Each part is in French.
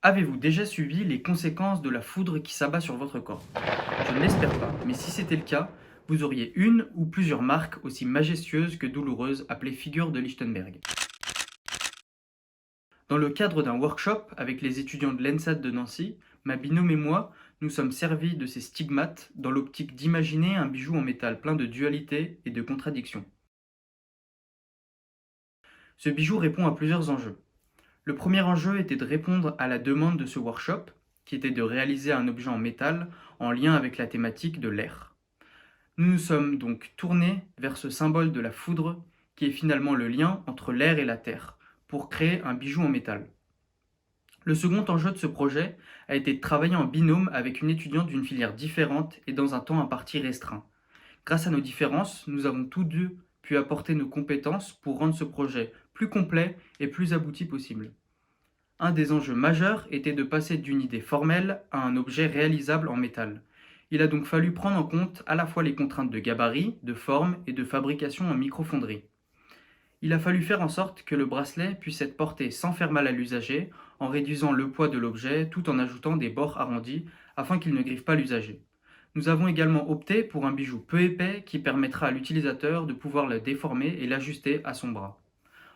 Avez-vous déjà subi les conséquences de la foudre qui s'abat sur votre corps? Je ne l'espère pas, mais si c'était le cas, vous auriez une ou plusieurs marques aussi majestueuses que douloureuses appelées figures de Lichtenberg. Dans le cadre d'un workshop avec les étudiants de l'ENSAT de Nancy, ma binôme et moi nous sommes servis de ces stigmates dans l'optique d'imaginer un bijou en métal plein de dualité et de contradictions. Ce bijou répond à plusieurs enjeux. Le premier enjeu était de répondre à la demande de ce workshop, qui était de réaliser un objet en métal en lien avec la thématique de l'air. Nous nous sommes donc tournés vers ce symbole de la foudre, qui est finalement le lien entre l'air et la terre, pour créer un bijou en métal. Le second enjeu de ce projet a été de travailler en binôme avec une étudiante d'une filière différente et dans un temps imparti restreint. Grâce à nos différences, nous avons tous deux pu apporter nos compétences pour rendre ce projet plus complet et plus abouti possible. Un des enjeux majeurs était de passer d'une idée formelle à un objet réalisable en métal. Il a donc fallu prendre en compte à la fois les contraintes de gabarit, de forme et de fabrication en microfonderie. Il a fallu faire en sorte que le bracelet puisse être porté sans faire mal à l'usager, en réduisant le poids de l'objet tout en ajoutant des bords arrondis afin qu'il ne griffe pas l'usager. Nous avons également opté pour un bijou peu épais qui permettra à l'utilisateur de pouvoir le déformer et l'ajuster à son bras.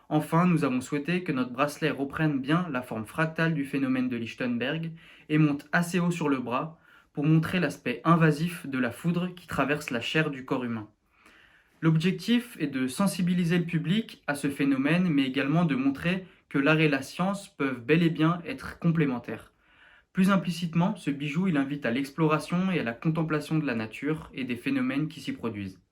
Enfin, nous avons souhaité que notre bracelet reprenne bien la forme fractale du phénomène de Lichtenberg et monte assez haut sur le bras pour montrer l'aspect invasif de la foudre qui traverse la chair du corps humain. L'objectif est de sensibiliser le public à ce phénomène, mais également de montrer que l'art et la science peuvent bel et bien être complémentaires. Plus implicitement, ce bijou il invite à l'exploration et à la contemplation de la nature et des phénomènes qui s'y produisent.